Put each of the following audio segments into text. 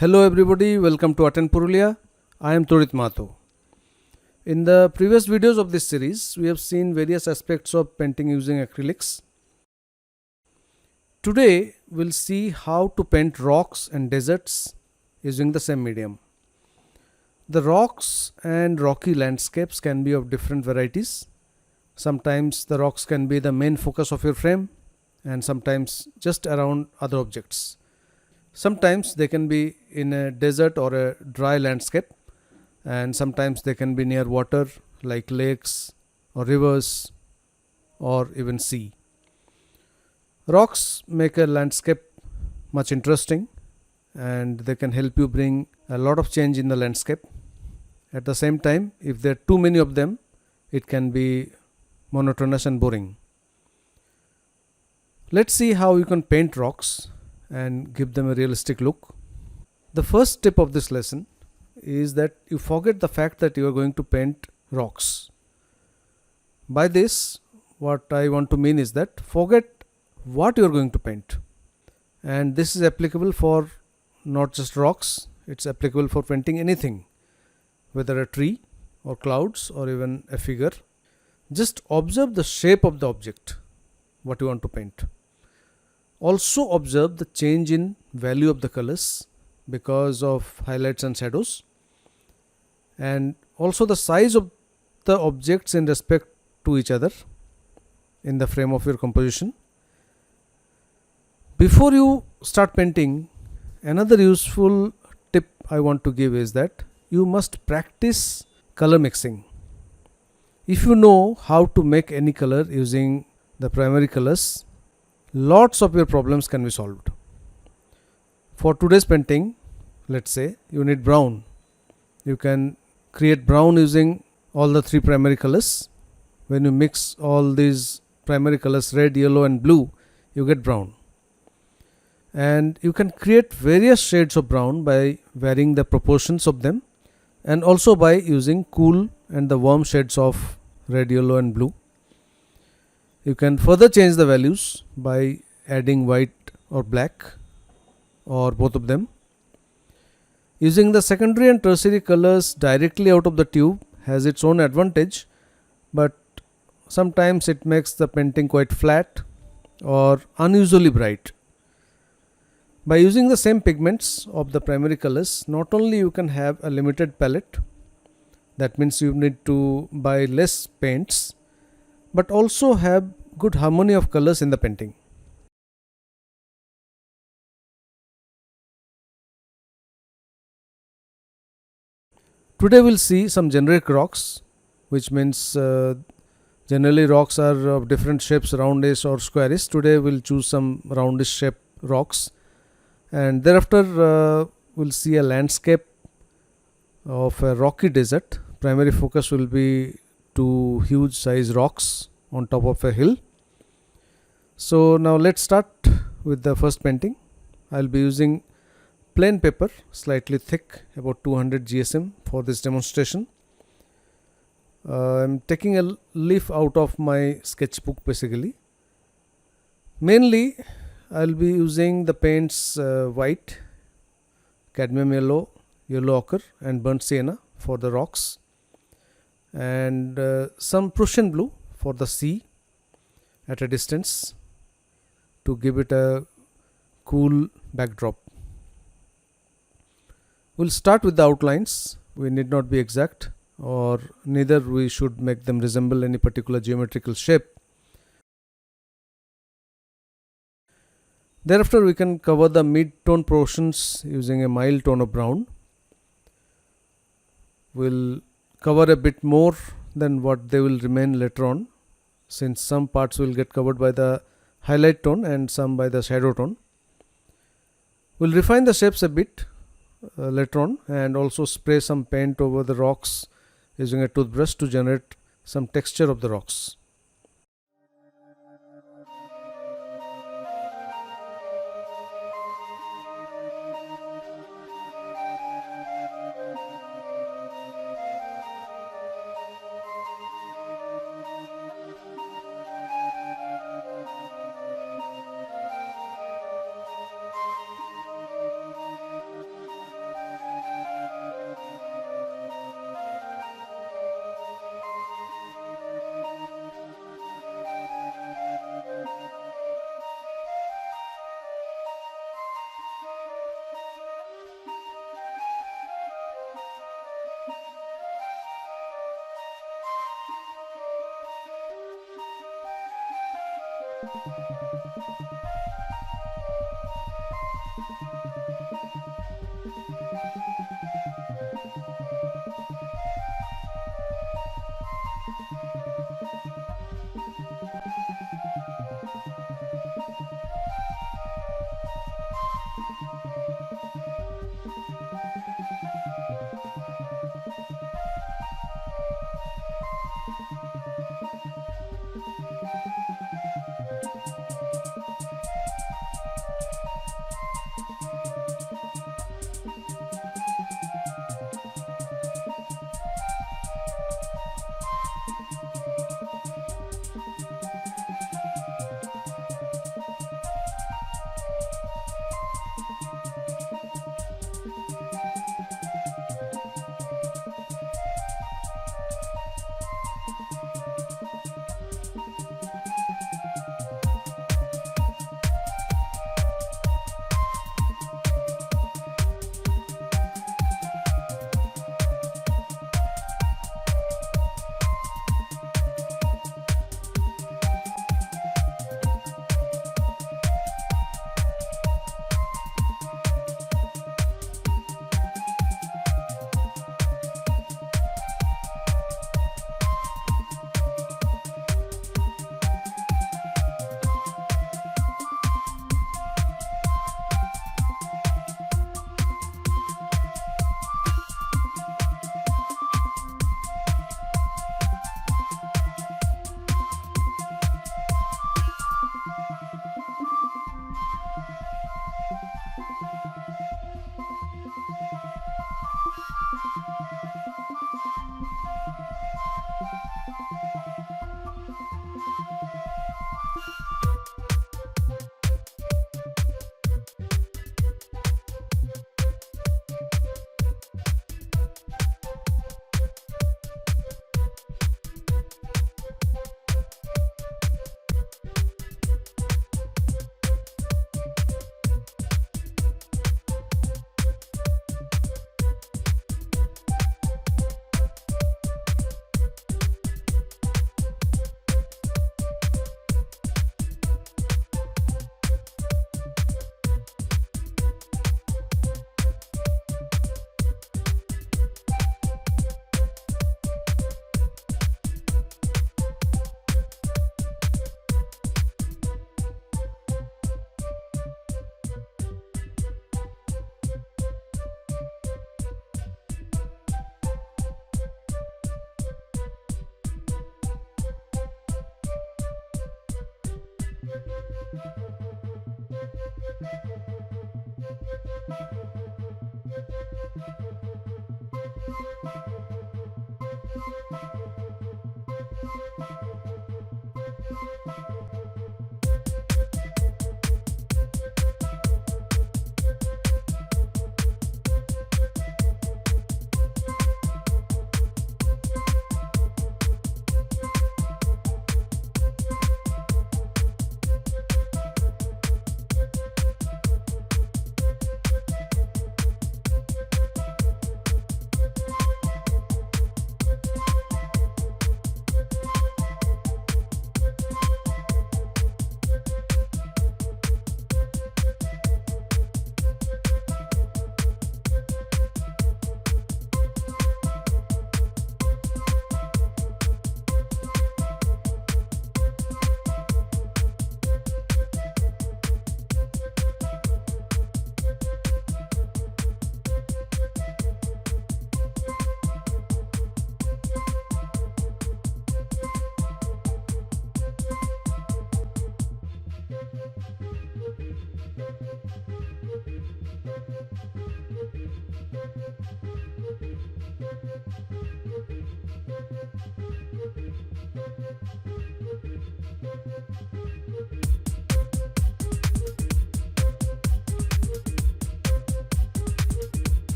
Hello everybody, welcome to Attend Purulia. I am Turit Mato. In the previous videos of this series, we have seen various aspects of painting using acrylics. Today, we'll see how to paint rocks and deserts using the same medium. The rocks and rocky landscapes can be of different varieties. Sometimes the rocks can be the main focus of your frame and sometimes just around other objects. Sometimes they can be in a desert or a dry landscape, and sometimes they can be near water like lakes or rivers or even sea. Rocks make a landscape much interesting and they can help you bring a lot of change in the landscape. At the same time, if there are too many of them, it can be monotonous and boring. Let's see how you can paint rocks and give them a realistic look. The first step of this lesson is that you forget the fact that you are going to paint rocks. By this, what I want to mean is that forget what you are going to paint. And this is applicable for not just rocks, it's applicable for painting anything, whether a tree or clouds or even a figure. Just observe the shape of the object, what you want to paint. Also observe the change in value of the colors because of highlights and shadows, and also the size of the objects in respect to each other in the frame of your composition. Before you start painting, another useful tip I want to give is that you must practice color mixing. If you know how to make any color using the primary colors, lots of your problems can be solved. For today's painting, let's say you need brown. You can create brown using all the three primary colors. When you mix all these primary colors, red, yellow and blue, you get brown. And you can create various shades of brown by varying the proportions of them, and also by using cool and the warm shades of red, yellow and blue. You can further change the values by adding white or black or both of them. Using the secondary and tertiary colors directly out of the tube has its own advantage, but sometimes it makes the painting quite flat or unusually bright. By using the same pigments of the primary colors, not only you can have a limited palette, that means you need to buy less paints, but also have good harmony of colors in the painting. Today we'll see some generic rocks, which means generally rocks are of different shapes, roundish or squarish. Today we'll choose some roundish shape rocks, and thereafter we'll see a landscape of a rocky desert. Primary focus will be two huge size rocks on top of a hill. So now let's start with the first painting. I'll be using plain paper, slightly thick, about 200 GSM for this demonstration. I'm taking a leaf out of my sketchbook basically. Mainly I'll be using the paints white, cadmium yellow, yellow ochre and burnt sienna for the rocks, and some Prussian blue for the sea at a distance to give it a cool backdrop. We'll start with the outlines. We need not be exact, or neither we should make them resemble any particular geometrical shape. Thereafter we can cover the mid-tone portions using a mild tone of brown. We'll cover a bit more than what they will remain later on, since some parts will get covered by the highlight tone and some by the shadow tone. We'll refine the shapes a bit later on, and also spray some paint over the rocks using a toothbrush to generate some texture of the rocks.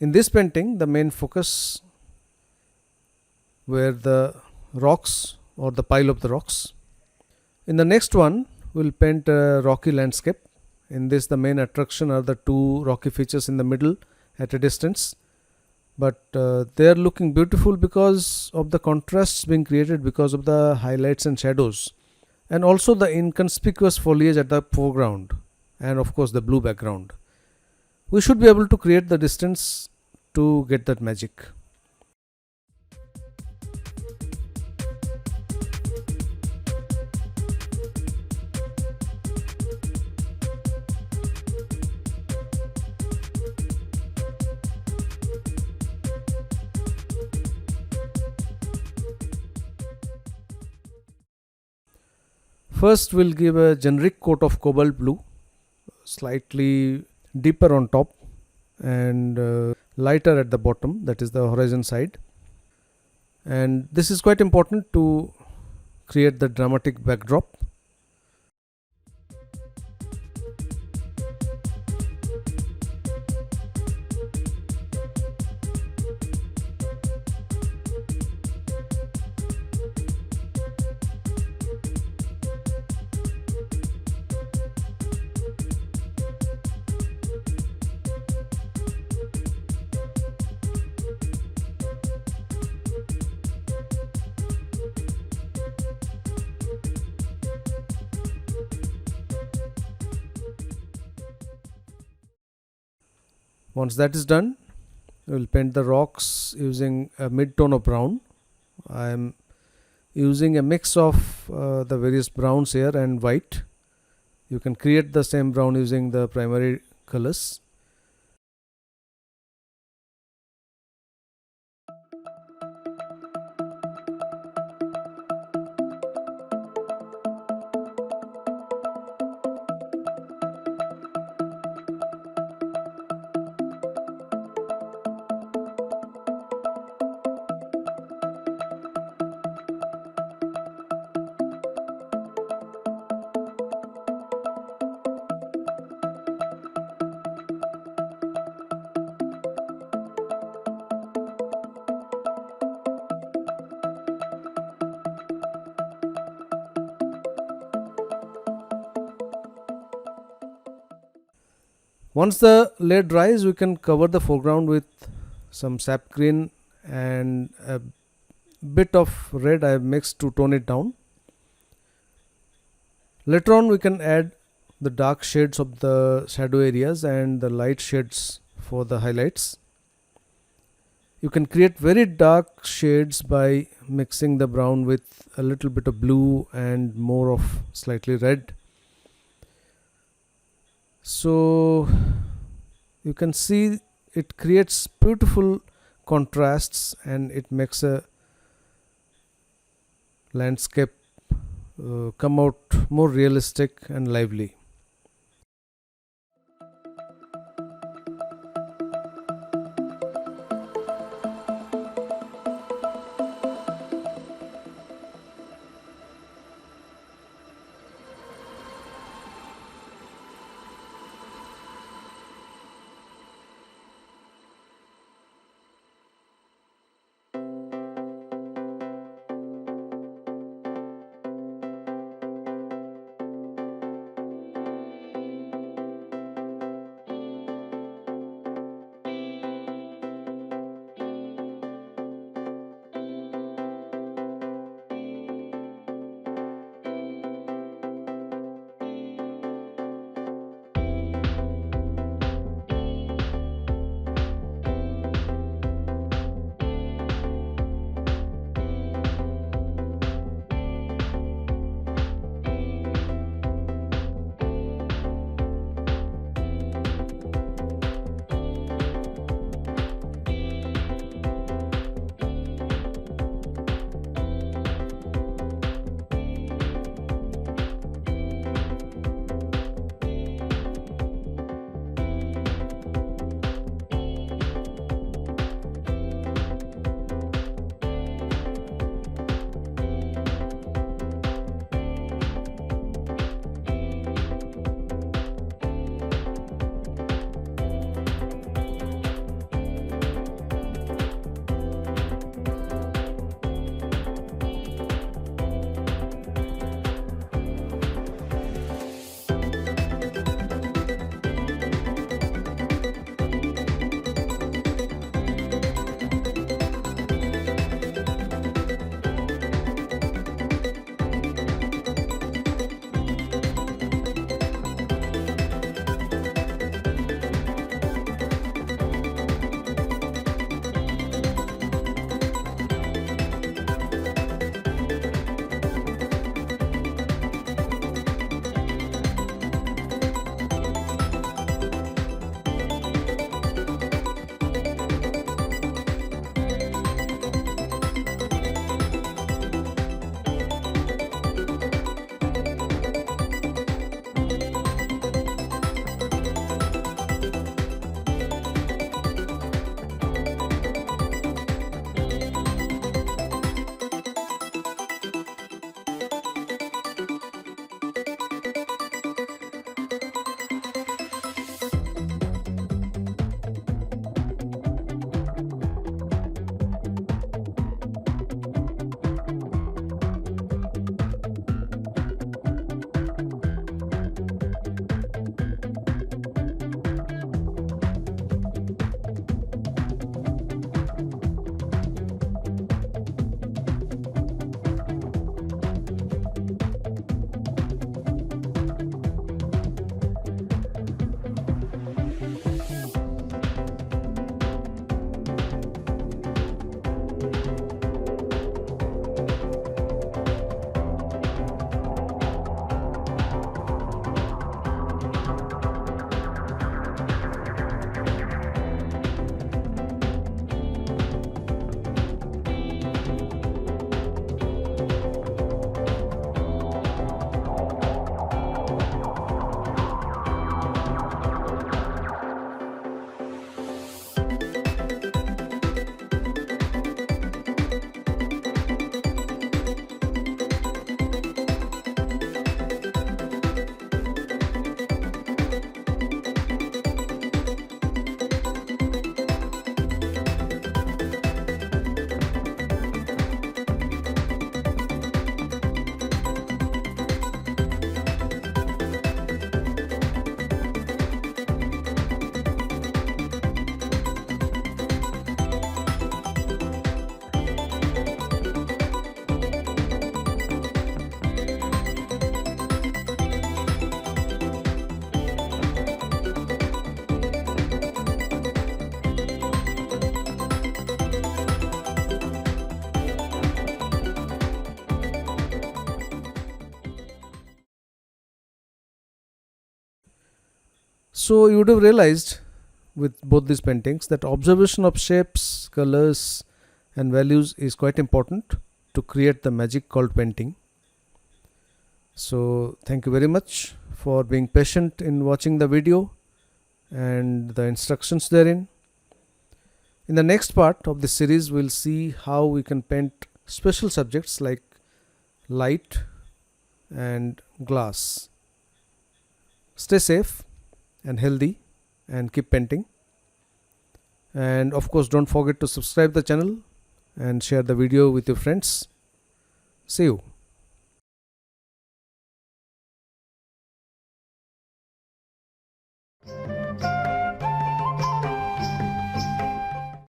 In this painting, the main focus were the rocks or the pile of the rocks. In the next one, we'll paint a rocky landscape. In this, the main attraction are the two rocky features in the middle at a distance. But they are looking beautiful because of the contrasts being created because of the highlights and shadows, and also the inconspicuous foliage at the foreground, and of course the blue background. We should be able to create the distance to get that magic. First, we'll give a generic coat of cobalt blue, slightly deeper on top and lighter at the bottom, that is the horizon side. And this is quite important to create the dramatic backdrop. Once that is done, we will paint the rocks using a mid-tone of brown. I am using a mix of the various browns here and white. You can create the same brown using the primary colors. Once the layer dries, we can cover the foreground with some sap green and a bit of red I have mixed to tone it down. Later on, we can add the dark shades of the shadow areas and the light shades for the highlights. You can create very dark shades by mixing the brown with a little bit of blue and more of slightly red. So you can see it creates beautiful contrasts and it makes a landscape come out more realistic and lively. So you would have realized with both these paintings that observation of shapes, colors and values is quite important to create the magic called painting. So thank you very much for being patient in watching the video and the instructions therein. In the next part of this series, we'll see how we can paint special subjects like light and glass. Stay safe and healthy and keep painting. And of course, don't forget to subscribe the channel and share the video with your friends. See you.